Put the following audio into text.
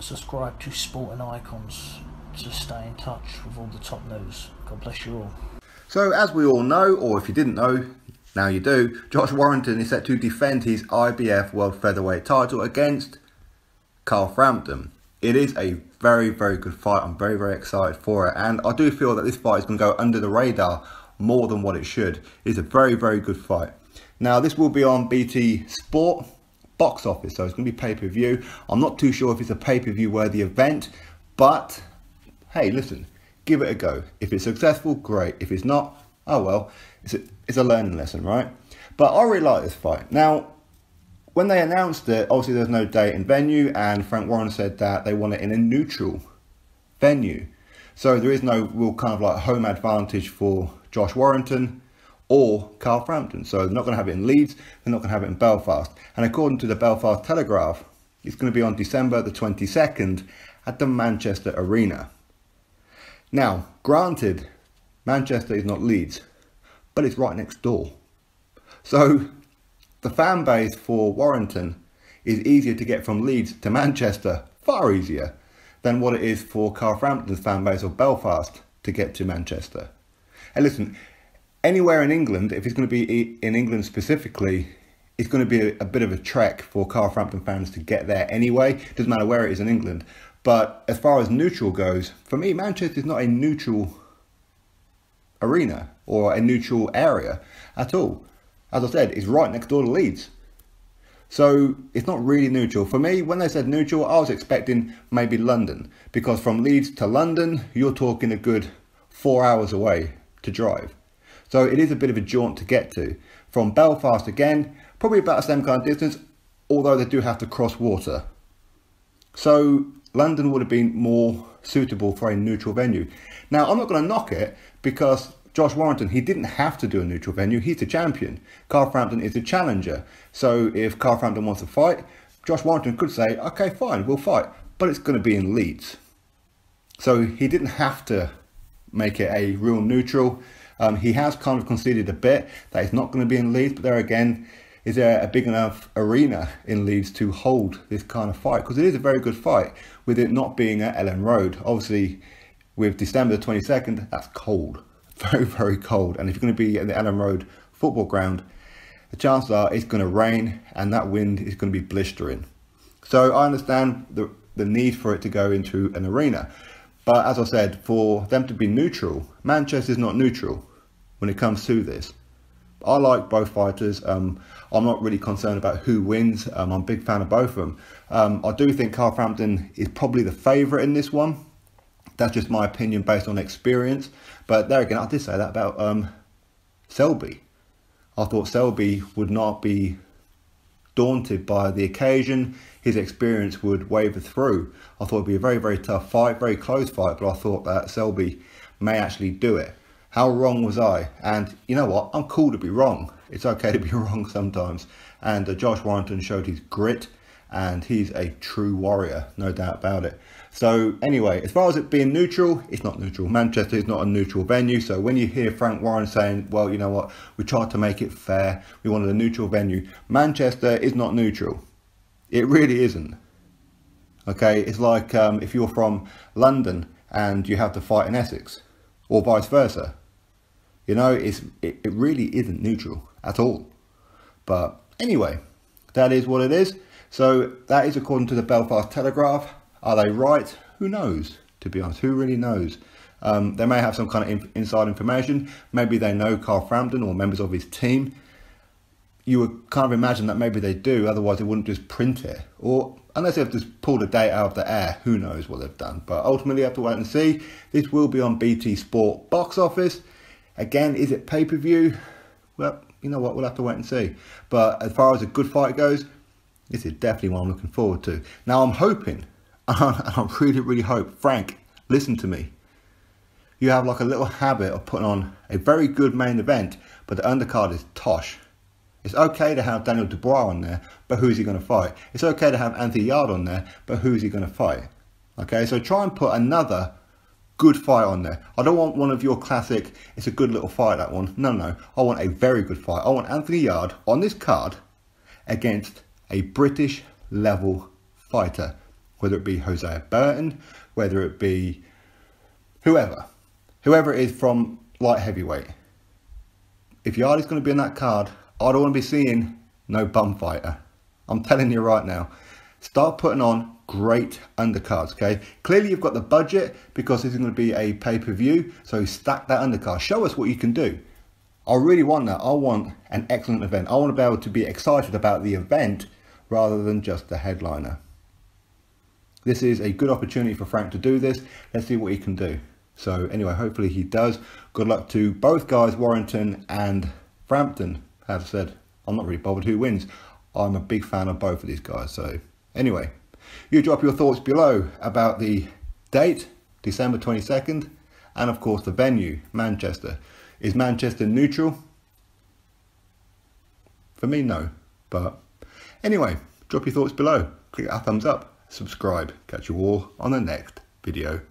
subscribe to Sporting Icons to stay in touch with all the top news. God bless you all. So as we all know, or if you didn't know, now you do, Josh Warrington is set to defend his IBF World Featherweight title against Carl Frampton. It is a very, very good fight. I'm very, very excited for it. And I do feel that this fight is going to go under the radar more than what it should. It's a very, very good fight. Now, this will be on BT Sport box office, so it's going to be pay-per-view. I'm not too sure if it's a pay-per-view worthy event, but hey, listen, give it a go. If it's successful, great. If it's not, oh well, it's a learning lesson, right? But I really like this fight. Now, when they announced it, obviously there's no date and venue, and Frank Warren said that they want it in a neutral venue. So there is no real kind of like home advantage for Josh Warrington or Carl Frampton. So they're not going to have it in Leeds, they're not going to have it in Belfast. And according to the Belfast Telegraph, it's going to be on December the 22nd at the Manchester Arena. Now, granted, Manchester is not Leeds, but it's right next door. So the fan base for Warrington is easier to get from Leeds to Manchester, far easier than what it is for Carl Frampton's fan base of Belfast to get to Manchester. And listen, anywhere in England, if it's going to be in England specifically, it's going to be a bit of a trek for Carl Frampton fans to get there anyway. Doesn't matter where it is in England. But as far as neutral goes, for me, Manchester is not a neutral arena or a neutral area at all. As I said, it's right next door to Leeds. So it's not really neutral. For me, when they said neutral, I was expecting maybe London. Because from Leeds to London, you're talking a good 4 hours away to drive. So it is a bit of a jaunt to get to. From Belfast again, probably about the same kind of distance, although they do have to cross water. So London would have been more suitable for a neutral venue. Now, I'm not going to knock it because Josh Warrington, he didn't have to do a neutral venue. He's the champion. Carl Frampton is the challenger. So if Carl Frampton wants to fight, Josh Warrington could say, okay, fine, we'll fight. But it's going to be in Leeds. So he didn't have to make it a real neutral. He has kind of conceded a bit that it's not going to be in Leeds. But there again, is there a big enough arena in Leeds to hold this kind of fight? Because it is a very good fight with it not being at Ellen Road. Obviously, with December the 22nd, that's cold. Very, very cold. And if you're going to be at the Ellen Road football ground, the chances are it's going to rain and that wind is going to be blistering. So I understand the need for it to go into an arena. But as I said, for them to be neutral, Manchester is not neutral when it comes to this. I like both fighters. I'm not really concerned about who wins. I'm a big fan of both of them. I do think Carl Frampton is probably the favourite in this one. That's just my opinion based on experience. But there again, I did say that about Selby. I thought Selby would not be daunted by the occasion. His experience would waver through. I thought it would be a very, very tough fight, very close fight, but I thought that Selby may actually do it. How wrong was I? And you know what? I'm cool to be wrong. It's okay to be wrong sometimes. And Josh Warrington showed his grit, and he's a true warrior, no doubt about it. So anyway, as far as it being neutral, it's not neutral. Manchester is not a neutral venue. So when you hear Frank Warren saying, well, you know what, we tried to make it fair, we wanted a neutral venue, Manchester is not neutral. It really isn't. Okay, it's like if you're from London and you have to fight in Essex, or vice versa. You know, it really isn't neutral at all. But anyway, that is what it is. So that is according to the Belfast Telegraph. Are they right? Who knows, to be honest. Who really knows? They may have some kind of inside information. Maybe they know Carl Frampton or members of his team. You would kind of imagine that maybe they do. Otherwise, they wouldn't just print it. Or unless they've just pulled a date out of the air. Who knows what they've done. But ultimately, you have to wait and see. This will be on BT Sport box office. Again, is it pay-per-view? Well, you know what? We'll have to wait and see. But as far as a good fight goes, this is definitely what I'm looking forward to. Now, I'm hoping, and I really, really hope, Frank, listen to me. You have like a little habit of putting on a very good main event, but the undercard is tosh. It's okay to have Daniel Dubois on there, but who's he going to fight? It's okay to have Anthony Yarde on there, but who's he going to fight? Okay, so try and put another good fight on there. I don't want one of your classic, it's a good little fight, that one. No. I want a very good fight. I want Anthony Yarde on this card against a British level fighter. whether it be Hosea Burton, whether it be whoever it is from light heavyweight. If Yardy's going to be on that card, I don't want to be seeing no bum fighter. I'm telling you right now. Start putting on great undercards, okay? Clearly you've got the budget because this is going to be a pay-per-view, so stack that undercard. Show us what you can do. I really want that. I want an excellent event. I want to be able to be excited about the event rather than just the headliner. This is a good opportunity for Frank to do this. Let's see what he can do. So anyway, hopefully he does. Good luck to both guys, Warrington and Frampton. As I said, I'm not really bothered who wins. I'm a big fan of both of these guys. So anyway, you drop your thoughts below about the date, December 22nd, and of course the venue, Manchester. Is Manchester neutral? For me, no. But anyway, drop your thoughts below. Click that thumbs up, subscribe. Catch you all on the next video.